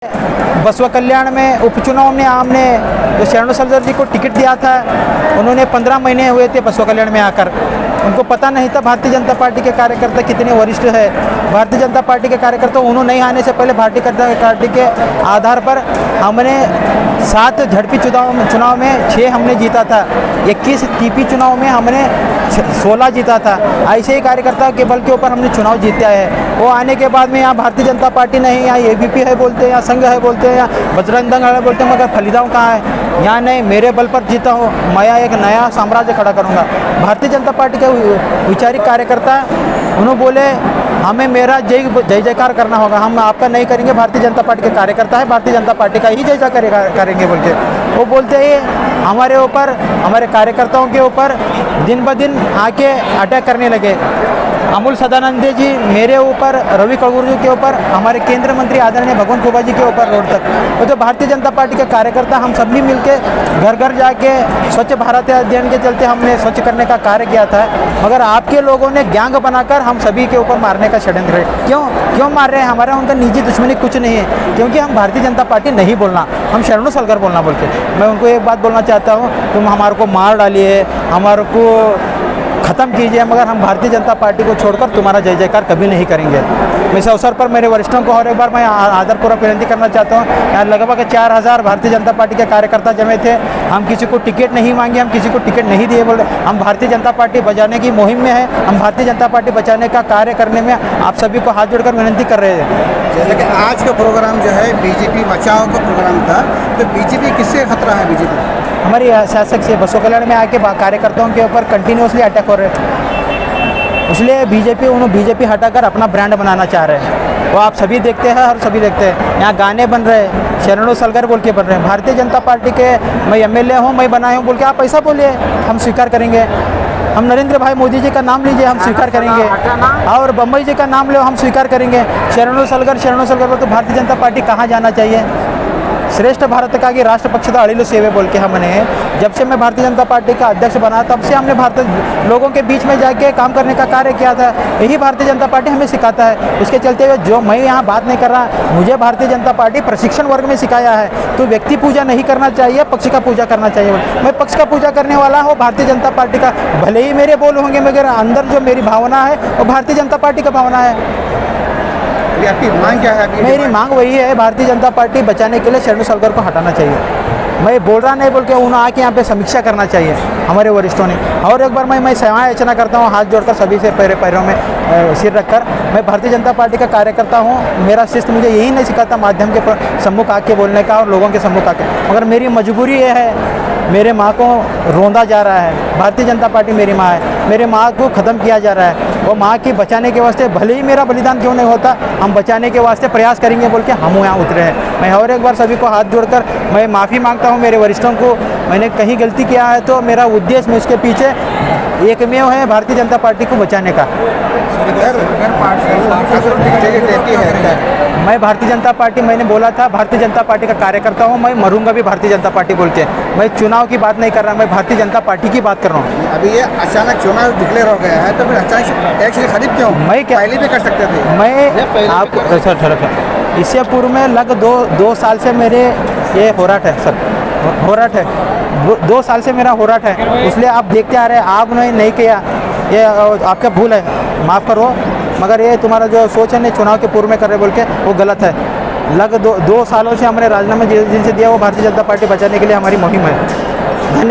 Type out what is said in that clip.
बसवा कल्याण में उपचुनाव में हमने जो शरणू सलगर जी को टिकट दिया था, उन्होंने 15 महीने हुए थे बसवा कल्याण में आकर। उनको पता नहीं था भारतीय जनता पार्टी के कार्यकर्ता कितने वरिष्ठ है। भारतीय जनता पार्टी के कार्यकर्ता उन्होंने नहीं आने से पहले भारतीय जनता पार्टी के आधार पर हमने 7 झड़पी चुनाव में 6 हमने जीता था। 21 टीपी चुनाव में हमने 16 जीता था। ऐसे ही कार्यकर्ता के बल के ऊपर हमने चुनाव जीता है। वो आने के बाद में यहाँ भारतीय जनता पार्टी नहीं, यहाँ एबीपी है बोलते हैं, यहाँ संघ है बोलते हैं, यहाँ बजरंग दल है बोलते हैं, मगर फलीदाव कहाँ है? यहाँ नहीं, मेरे बल पर जीता हूँ, मैं एक नया साम्राज्य खड़ा करूँगा। भारतीय जनता पार्टी के वैचारिक कार्यकर्ता उन्होंने बोले हमें मेरा जय जयकार करना होगा, हम आपका नहीं करेंगे। भारतीय जनता पार्टी के कार्यकर्ता है, भारतीय जनता पार्टी का ही जय जयकार करेंगे बोल के वो बोलते हैं। हमारे ऊपर, हमारे कार्यकर्ताओं के ऊपर दिन ब दिन आके अटैक करने लगे। अमूल सदानंद जी मेरे ऊपर, रवि कगुर्जू के ऊपर, हमारे केंद्रीय मंत्री आदरणीय भगवंत खुबा जी के ऊपर रोड तक। तो जो भारतीय जनता पार्टी के कार्यकर्ता हम सभी मिलके घर घर जाके स्वच्छ भारत अभियान के चलते हमने स्वच्छ करने का कार्य किया था, मगर आपके लोगों ने गैंग बनाकर हम सभी के ऊपर मारने का षड्यंत्र है। क्यों मार रहे हैं? हमारा उनका निजी दुश्मनी कुछ नहीं है, क्योंकि हम भारतीय जनता पार्टी नहीं बोलना, हम शरणू सलगर बोलना बोल के। मैं उनको एक बात बोलना चाहता हूँ, तुम हमारे को मार डालिए, हमारे को ख़त्म कीजिए, मगर हम भारतीय जनता पार्टी को छोड़कर तुम्हारा जय जयकार कभी नहीं करेंगे। इस अवसर पर मेरे वरिष्ठों को और एक बार मैं आदरपूर्वक विनती करना चाहता हूँ। यहाँ लगभग 4000 भारतीय जनता पार्टी के कार्यकर्ता जमे थे। हम किसी को टिकट नहीं मांगे, हम किसी को टिकट नहीं दिए बोल रहे। हम भारतीय जनता पार्टी बचाने की मुहिम में है, हम भारतीय जनता पार्टी बचाने का कार्य करने में आप सभी को हाथ जोड़कर विनती कर रहे हैं। जैसे कि आज का प्रोग्राम जो है बीजेपी बचाओ का प्रोग्राम था, तो बीजेपी किससे खतरा है? बीजेपी हमारी शासक से बसवा कल्याण में आके कार्यकर्ताओं के ऊपर कंटिन्यूसली अटैक हो रहे हैं, इसलिए बीजेपी हटाकर अपना ब्रांड बनाना चाह रहे हैं। वो आप सभी देखते हैं और सभी देखते हैं। यहाँ गाने बन रहे हैं, शरणू सलगर बोल के बन रहे हैं। भारतीय जनता पार्टी के मैं एमएलए हूँ, मैं बनाया हूँ बोल के आप ऐसा बोलिए, हम स्वीकार करेंगे। हम नरेंद्र भाई मोदी जी का नाम लीजिए, हम स्वीकार करेंगे। और बम्बई जी का नाम लो, हम स्वीकार करेंगे। शरणू सलगर तो भारतीय जनता पार्टी कहाँ जाना चाहिए? श्रेष्ठ भारत का कि राष्ट्र पक्ष था अड़िलो सेवे बोल के हमने, जब से मैं भारतीय जनता पार्टी का अध्यक्ष बना तब से हमने भारतीय लोगों के बीच में जाके काम करने का कार्य किया था। यही भारतीय जनता पार्टी हमें सिखाता है। उसके चलते हुए जो मैं यहाँ बात नहीं कर रहा, मुझे भारतीय जनता पार्टी प्रशिक्षण वर्ग में सिखाया है तो व्यक्ति पूजा नहीं करना चाहिए, पक्ष का पूजा करना चाहिए। मैं पक्ष का पूजा करने वाला हूँ भारतीय जनता पार्टी का। भले ही मेरे बोल होंगे, मगर अंदर जो मेरी भावना है वो भारतीय जनता पार्टी का भावना है। आपकी मांग क्या है? मेरी मांग वही है, भारतीय जनता पार्टी बचाने के लिए शरणू सलगर को हटाना चाहिए। मैं बोल रहा नहीं बोल के उन्हें आके यहाँ पे समीक्षा करना चाहिए हमारे वरिष्ठों ने। और एक बार मैं सेवा याचना करता हूँ हाथ जोड़कर सभी से, पैरों में सिर रखकर। मैं भारतीय जनता पार्टी का कार्यकर्ता हूँ, मेरा शिष्ट मुझे यही नहीं सिखाता माध्यम के सम्मुख आके बोलने का और लोगों के सम्मुख आके, मगर मेरी मजबूरी ये है, मेरे माँ को रोंदा जा रहा है। भारतीय जनता पार्टी मेरी माँ है, मेरे माँ को ख़त्म किया जा रहा है। वो माँ की बचाने के वास्ते भले ही मेरा बलिदान क्यों नहीं होता, हम बचाने के वास्ते प्रयास करेंगे बोल के हम यहाँ उतरे हैं। मैं और एक बार सभी को हाथ जोड़कर मैं माफ़ी मांगता हूँ मेरे वरिष्ठों को। मैंने कहीं गलती किया है तो मेरा उद्देश्य में उसके पीछे एकमेव है भारतीय जनता पार्टी को बचाने का। मैं भारतीय जनता पार्टी, मैंने बोला था भारतीय जनता पार्टी का कार्यकर्ता हूँ, मैं मरूंगा भी भारतीय जनता पार्टी बोल के। मैं चुनाव की बात नहीं कर रहा, मैं भारतीय जनता पार्टी की बात कर रहा हूँ। अभी ये अचानक चुनाव डिक्लेयर हो गया है, तो फिर अचानक एक्शन खरीद क्यों? मैं क्या पहले भी कर सकते थे। मैं आप इससे पूर्व में लग 2 साल से मेरे ये होराट है सर, होराट है 2 साल से मेरा होराट है, इसलिए आप देखते आ रहे हैं। आपने नहीं किया, ये आपका भूल है, माफ़ करो, मगर ये तुम्हारा जो सोच है नहीं चुनाव के पूर्व में कर रहे बोल के वो गलत है। लग 2 सालों से हमने राजीनामा जिनसे दिया वो भारतीय जनता पार्टी बचाने के लिए हमारी मुहिम है। धन्यवाद।